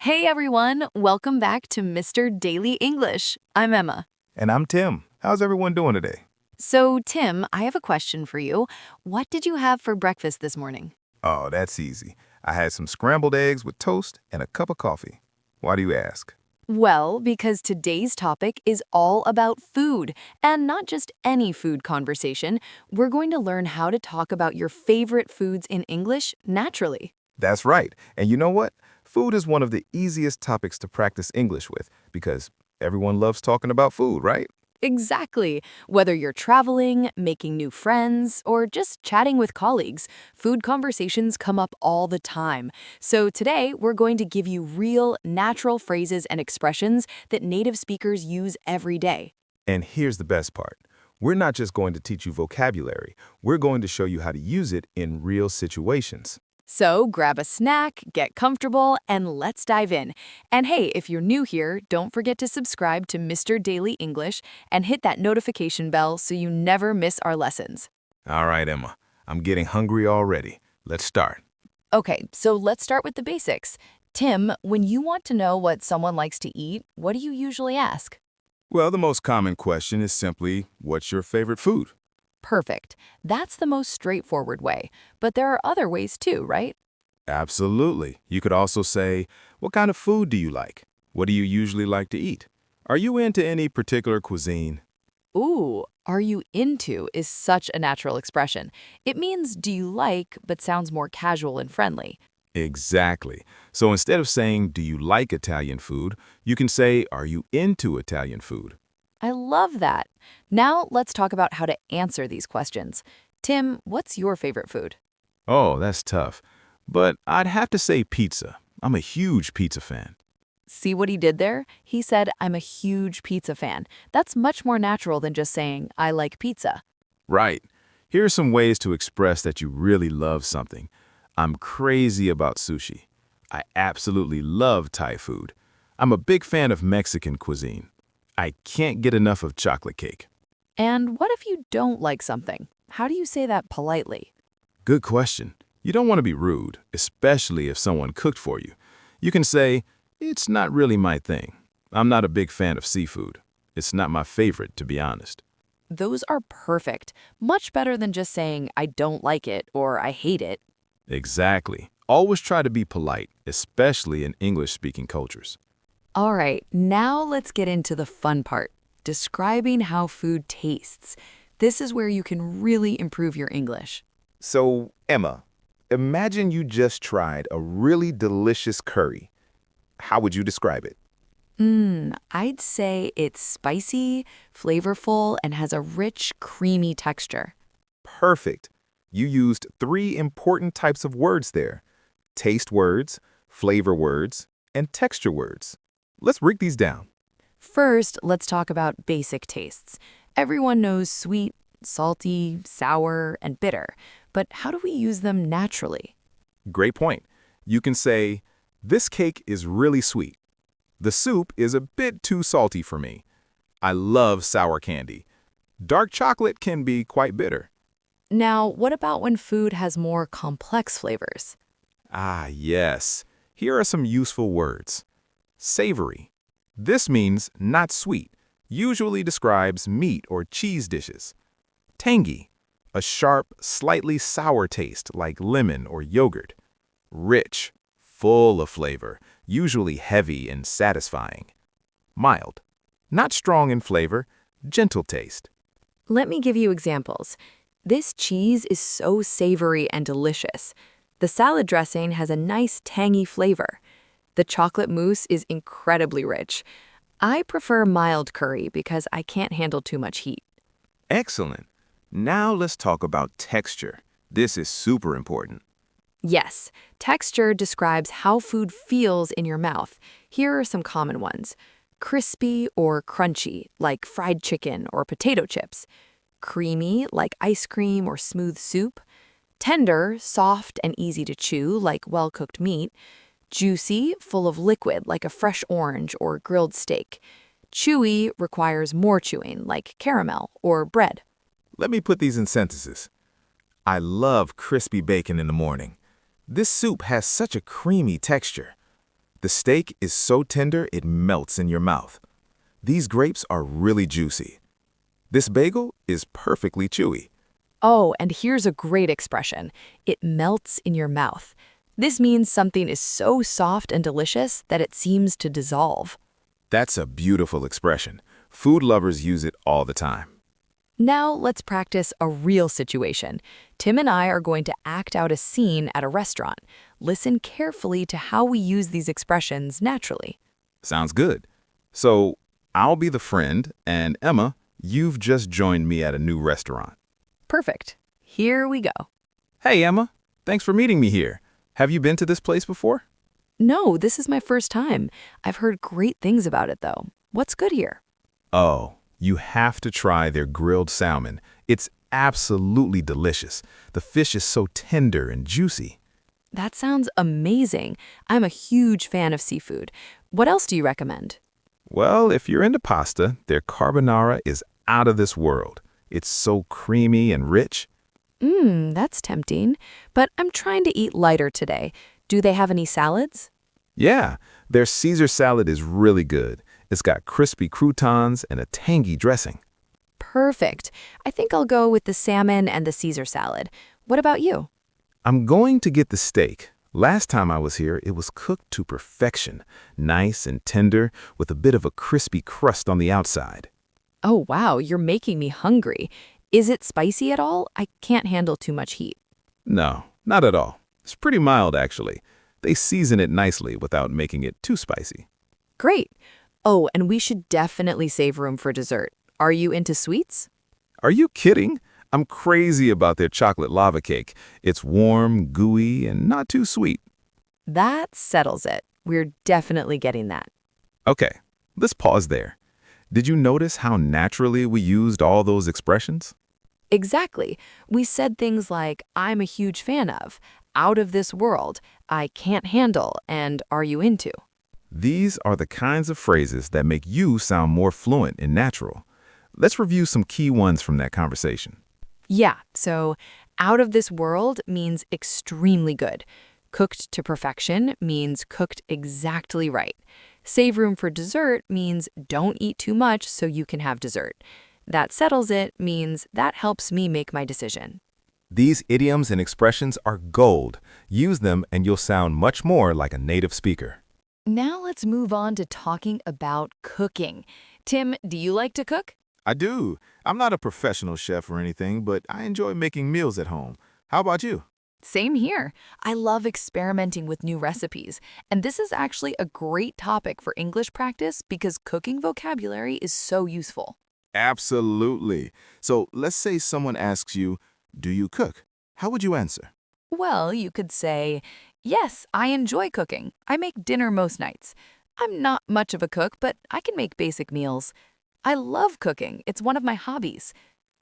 Hey everyone, welcome back to Mr. Daily English. I'm Emma. And I'm Tim. How's everyone doing today? So, Tim, I have a question for you. What did you have for breakfast this morning? Oh, that's easy. I had some scrambled eggs with toast and a cup of coffee. Why do you ask? Well, because today's topic is all about food, and not just any food conversation. We're going to learn how to talk about your favorite foods in English naturally. That's right. And you know what? Food is one of the easiest topics to practice English with because everyone loves talking about food, right? Exactly. Whether you're traveling, making new friends, or just chatting with colleagues, food conversations come up all the time. So today, we're going to give you real, natural phrases and expressions that native speakers use every day. And here's the best part. We're not just going to teach you vocabulary. We're going to show you how to use it in real situations. So grab a snack, get comfortable, and let's dive in. And hey, if you're new here, don't forget to subscribe to Mr. Daily English and hit that notification bell so you never miss our lessons. All right, Emma. I'm getting hungry already. Let's start. Okay, so let's start with the basics. Tim, when you want to know what someone likes to eat, what do you usually ask? Well, the most common question is simply, what's your favorite food? Perfect. That's the most straightforward way. But there are other ways too, right? Absolutely. You could also say, what kind of food do you like? What do you usually like to eat? Are you into any particular cuisine? Ooh, are you into is such a natural expression. It means do you like, but sounds more casual and friendly. Exactly. So instead of saying, do you like Italian food, you can say, are you into Italian food? I love that. Now let's talk about how to answer these questions. Tim, what's your favorite food? Oh, that's tough. But I'd have to say pizza. I'm a huge pizza fan. See what he did there? He said, I'm a huge pizza fan. That's much more natural than just saying, I like pizza. Right. Here are some ways to express that you really love something. I'm crazy about sushi. I absolutely love Thai food. I'm a big fan of Mexican cuisine. I can't get enough of chocolate cake. And what if you don't like something? How do you say that politely? Good question. You don't want to be rude, especially if someone cooked for you. You can say, it's not really my thing. I'm not a big fan of seafood. It's not my favorite, to be honest. Those are perfect. Much better than just saying, I don't like it or I hate it. Exactly. Always try to be polite, especially in English-speaking cultures. All right, now let's get into the fun part, describing how food tastes. This is where you can really improve your English. So, Emma, imagine you just tried a really delicious curry. How would you describe it? I'd say it's spicy, flavorful, and has a rich, creamy texture. Perfect. You used three important types of words there: taste words, flavor words, and texture words. Let's break these down. First, let's talk about basic tastes. Everyone knows sweet, salty, sour, and bitter, but how do we use them naturally? Great point. You can say, this cake is really sweet. The soup is a bit too salty for me. I love sour candy. Dark chocolate can be quite bitter. Now, what about when food has more complex flavors? Ah, yes. Here are some useful words. Savory. This means not sweet, usually describes meat or cheese dishes. Tangy. A sharp, slightly sour taste like lemon or yogurt. Rich. Full of flavor, usually heavy and satisfying. Mild. Not strong in flavor, gentle taste. Let me give you examples. This cheese is so savory and delicious. The salad dressing has a nice tangy flavor. The chocolate mousse is incredibly rich. I prefer mild curry because I can't handle too much heat. Excellent. Now let's talk about texture. This is super important. Yes, texture describes how food feels in your mouth. Here are some common ones. Crispy or crunchy, like fried chicken or potato chips. Creamy, like ice cream or smooth soup. Tender, soft and easy to chew, like well-cooked meat. Juicy, full of liquid, like a fresh orange or grilled steak. Chewy requires more chewing, like caramel or bread. Let me put these in sentences. I love crispy bacon in the morning. This soup has such a creamy texture. The steak is so tender it melts in your mouth. These grapes are really juicy. This bagel is perfectly chewy. Oh, and here's a great expression. It melts in your mouth. This means something is so soft and delicious that it seems to dissolve. That's a beautiful expression. Food lovers use it all the time. Now let's practice a real situation. Tim and I are going to act out a scene at a restaurant. Listen carefully to how we use these expressions naturally. Sounds good. So, I'll be the friend, and Emma, you've just joined me at a new restaurant. Perfect. Here we go. Hey, Emma. Thanks for meeting me here. Have you been to this place before? No, this is my first time. I've heard great things about it, though. What's good here? Oh, you have to try their grilled salmon. It's absolutely delicious. The fish is so tender and juicy. That sounds amazing. I'm a huge fan of seafood. What else do you recommend? Well, if you're into pasta, their carbonara is out of this world. It's so creamy and rich. That's tempting. But I'm trying to eat lighter today. Do they have any salads? Yeah, their Caesar salad is really good. It's got crispy croutons and a tangy dressing. Perfect. I think I'll go with the salmon and the Caesar salad. What about you? I'm going to get the steak. Last time I was here, it was cooked to perfection, nice and tender with a bit of a crispy crust on the outside. Oh, wow, you're making me hungry. Is it spicy at all? I can't handle too much heat. No, not at all. It's pretty mild, actually. They season it nicely without making it too spicy. Great. Oh, and we should definitely save room for dessert. Are you into sweets? Are you kidding? I'm crazy about their chocolate lava cake. It's warm, gooey, and not too sweet. That settles it. We're definitely getting that. Okay, let's pause there. Did you notice how naturally we used all those expressions? Exactly. We said things like, I'm a huge fan of, out of this world, I can't handle, and are you into? These are the kinds of phrases that make you sound more fluent and natural. Let's review some key ones from that conversation. Yeah, so out of this world means extremely good. Cooked to perfection means cooked exactly right. Save room for dessert means don't eat too much so you can have dessert. That settles it means that helps me make my decision. These idioms and expressions are gold. Use them and you'll sound much more like a native speaker. Now let's move on to talking about cooking. Tim, do you like to cook? I do. I'm not a professional chef or anything, but I enjoy making meals at home. How about you? Same here. I love experimenting with new recipes, and this is actually a great topic for English practice because cooking vocabulary is so useful. Absolutely. So let's say someone asks you, do you cook? How would you answer? Well, you could say, yes, I enjoy cooking. I make dinner most nights. I'm not much of a cook, but I can make basic meals. I love cooking. It's one of my hobbies.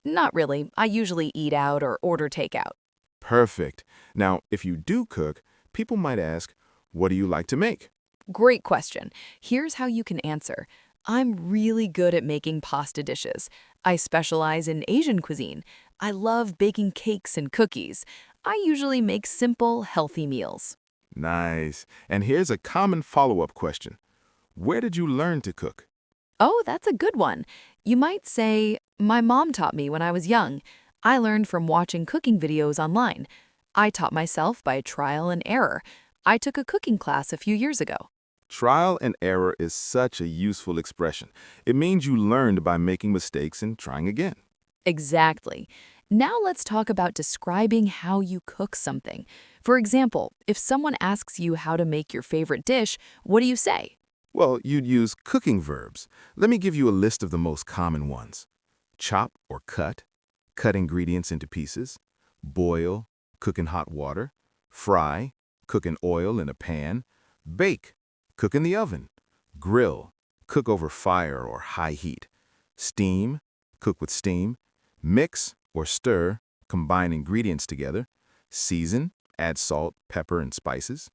Not really. I usually eat out or order takeout. Perfect. Now, if you do cook, people might ask, what do you like to make? Great question. Here's how you can answer. I'm really good at making pasta dishes. I specialize in Asian cuisine. I love baking cakes and cookies. I usually make simple, healthy meals. Nice. And here's a common follow-up question. Where did you learn to cook? Oh, that's a good one. You might say, my mom taught me when I was young. I learned from watching cooking videos online. I taught myself by trial and error. I took a cooking class a few years ago. Trial and error is such a useful expression. It means you learned by making mistakes and trying again. Exactly. Now let's talk about describing how you cook something. For example, if someone asks you how to make your favorite dish, what do you say? Well, you'd use cooking verbs. Let me give you a list of the most common ones. Chop or cut ingredients into pieces, boil, cook in hot water, fry, cook in oil in a pan, bake, cook in the oven, grill, cook over fire or high heat, steam, cook with steam, mix or stir, combine ingredients together, season, add salt, pepper, and spices.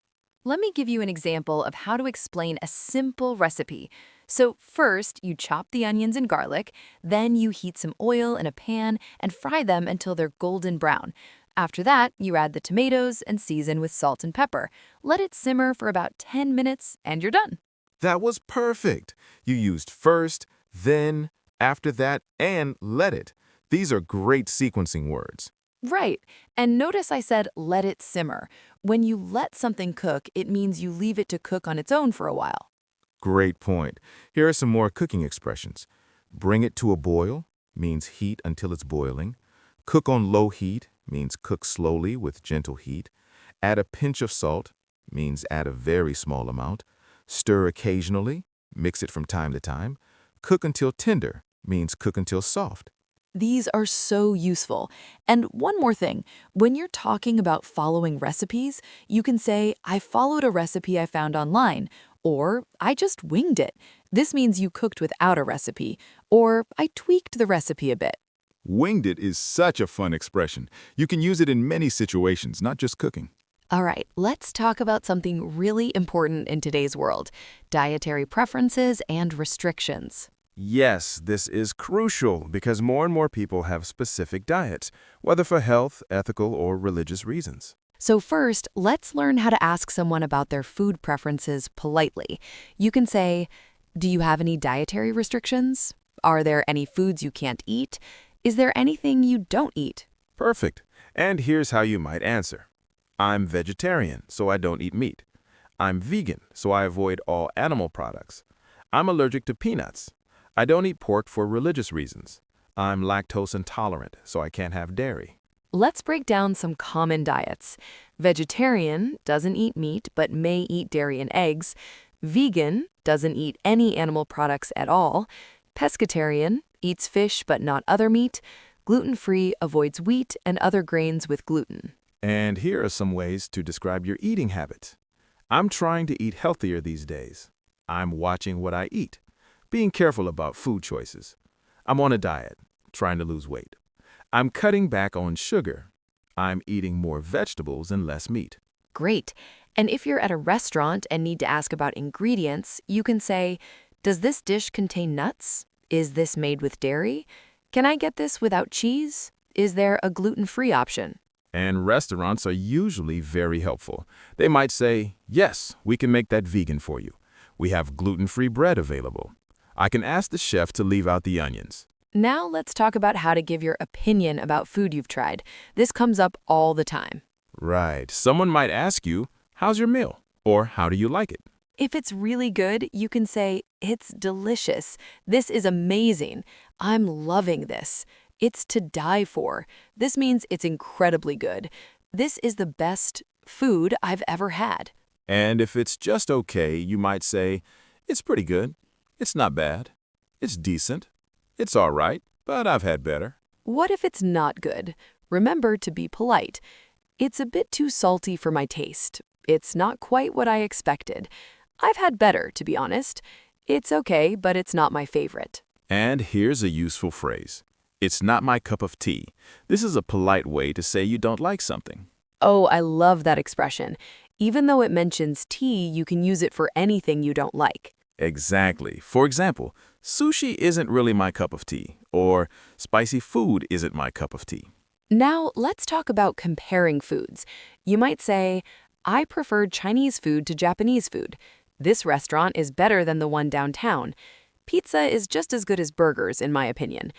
Let me give you an example of how to explain a simple recipe. So first, you chop the onions and garlic, then you heat some oil in a pan and fry them until they're golden brown. After that, you add the tomatoes and season with salt and pepper. Let it simmer for about 10 minutes and you're done. That was perfect. You used first, then, after that, and let it. These are great sequencing words. Right. And notice I said let it simmer. When you let something cook, it means you leave it to cook on its own for a while. Great point. Here are some more cooking expressions. Bring it to a boil means heat until it's boiling. Cook on low heat means cook slowly with gentle heat. Add a pinch of salt means add a very small amount. Stir occasionally, mix it from time to time. Cook until tender means cook until soft. These are so useful. And one more thing, when you're talking about following recipes, you can say, I followed a recipe I found online, or I just winged it. This means you cooked without a recipe, or I tweaked the recipe a bit. Winged it is such a fun expression. You can use it in many situations, not just cooking. All right, let's talk about something really important in today's world, dietary preferences and restrictions. Yes, this is crucial because more and more people have specific diets, whether for health, ethical, or religious reasons. So first, let's learn how to ask someone about their food preferences politely. You can say, do you have any dietary restrictions? Are there any foods you can't eat? Is there anything you don't eat? Perfect. And here's how you might answer. I'm vegetarian, so I don't eat meat. I'm vegan, so I avoid all animal products. I'm allergic to peanuts. I don't eat pork for religious reasons. I'm lactose intolerant, so I can't have dairy. Let's break down some common diets. Vegetarian doesn't eat meat but may eat dairy and eggs. Vegan doesn't eat any animal products at all. Pescatarian eats fish but not other meat. Gluten-free avoids wheat and other grains with gluten. And here are some ways to describe your eating habits. I'm trying to eat healthier these days. I'm watching what I eat, being careful about food choices. I'm on a diet, trying to lose weight. I'm cutting back on sugar. I'm eating more vegetables and less meat. Great. And if you're at a restaurant and need to ask about ingredients, you can say, does this dish contain nuts? Is this made with dairy? Can I get this without cheese? Is there a gluten-free option? And restaurants are usually very helpful. They might say, yes, we can make that vegan for you. We have gluten-free bread available. I can ask the chef to leave out the onions. Now let's talk about how to give your opinion about food you've tried. This comes up all the time. Right. Someone might ask you, how's your meal? Or how do you like it? If it's really good, you can say, it's delicious. This is amazing. I'm loving this. It's to die for. This means it's incredibly good. This is the best food I've ever had. And if it's just okay, you might say, it's pretty good. It's not bad. It's decent. It's all right, but I've had better. What if it's not good? Remember to be polite. It's a bit too salty for my taste. It's not quite what I expected. I've had better, to be honest. It's okay, but it's not my favorite. And here's a useful phrase. It's not my cup of tea. This is a polite way to say you don't like something. Oh, I love that expression. Even though it mentions tea, you can use it for anything you don't like. Exactly. For example, sushi isn't really my cup of tea, or spicy food isn't my cup of tea. Now, let's talk about comparing foods. You might say, I preferred Chinese food to Japanese food. This restaurant is better than the one downtown. Pizza is just as good as burgers, in my opinion.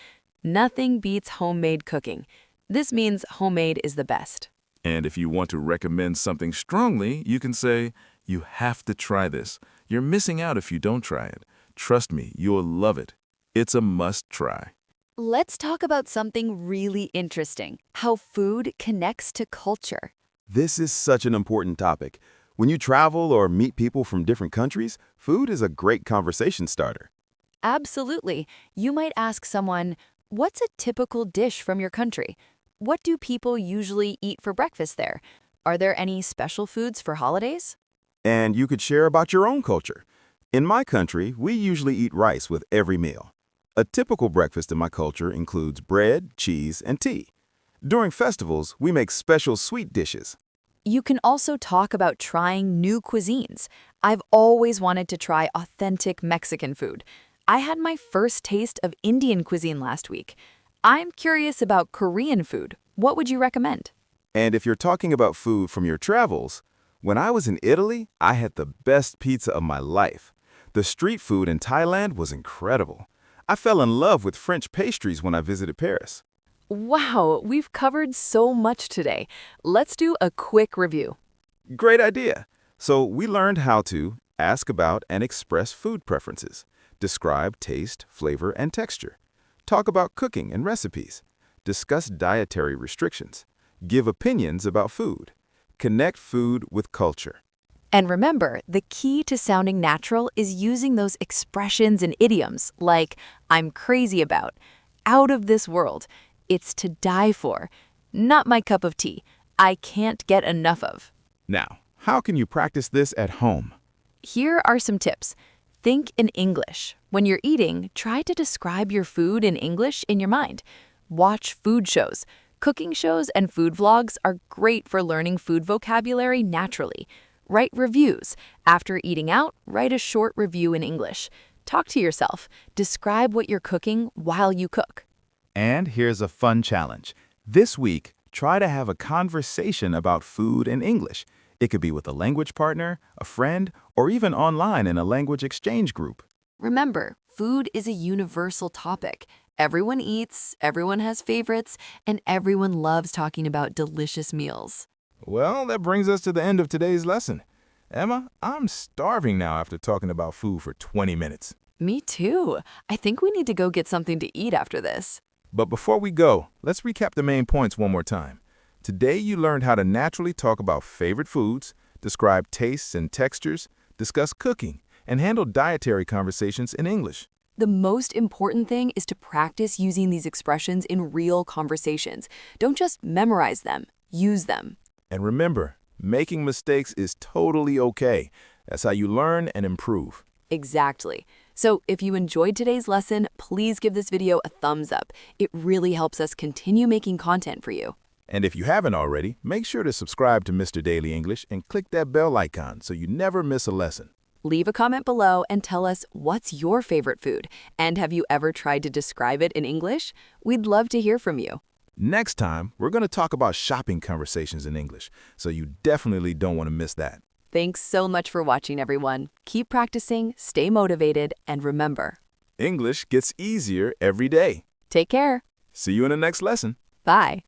Nothing beats homemade cooking. This means homemade is the best. And if you want to recommend something strongly, you can say, you have to try this. You're missing out if you don't try it. Trust me, you'll love it. It's a must try. Let's talk about something really interesting, how food connects to culture. This is such an important topic. When you travel or meet people from different countries, food is a great conversation starter. Absolutely. You might ask someone, what's a typical dish from your country? What do people usually eat for breakfast there? Are there any special foods for holidays? And you could share about your own culture. In my country, we usually eat rice with every meal. A typical breakfast in my culture includes bread, cheese, and tea. During festivals, we make special sweet dishes. You can also talk about trying new cuisines. I've always wanted to try authentic Mexican food. I had my first taste of Indian cuisine last week. I'm curious about Korean food. What would you recommend? And if you're talking about food from your travels, when I was in Italy, I had the best pizza of my life. The street food in Thailand was incredible. I fell in love with French pastries when I visited Paris. Wow, we've covered so much today. Let's do a quick review. Great idea. So we learned how to ask about and express food preferences, describe taste, flavor, and texture, talk about cooking and recipes, discuss dietary restrictions, give opinions about food, connect food with culture. And remember, the key to sounding natural is using those expressions and idioms like I'm crazy about, out of this world, it's to die for, not my cup of tea, I can't get enough of. Now, how can you practice this at home? Here are some tips. Think in English. When you're eating, try to describe your food in English in your mind. Watch food shows. Cooking shows and food vlogs are great for learning food vocabulary naturally. Write reviews. After eating out, write a short review in English. Talk to yourself. Describe what you're cooking while you cook. And here's a fun challenge. This week, try to have a conversation about food in English. It could be with a language partner, a friend, or even online in a language exchange group. Remember, food is a universal topic. Everyone eats, everyone has favorites, and everyone loves talking about delicious meals. Well, that brings us to the end of today's lesson. Emma, I'm starving now after talking about food for 20 minutes. Me too. I think we need to go get something to eat after this. But before we go, let's recap the main points one more time. Today you learned how to naturally talk about favorite foods, describe tastes and textures, discuss cooking, and handle dietary conversations in English. The most important thing is to practice using these expressions in real conversations. Don't just memorize them, use them. And remember, making mistakes is totally okay. That's how you learn and improve. Exactly. So if you enjoyed today's lesson, please give this video a thumbs up. It really helps us continue making content for you. And if you haven't already, make sure to subscribe to Mr. Daily English and click that bell icon so you never miss a lesson. Leave a comment below and tell us what's your favorite food, and have you ever tried to describe it in English? We'd love to hear from you. Next time, we're going to talk about shopping conversations in English, so you definitely don't want to miss that. Thanks so much for watching, everyone. Keep practicing, stay motivated, and remember, English gets easier every day. take care. See you in the next lesson. Bye.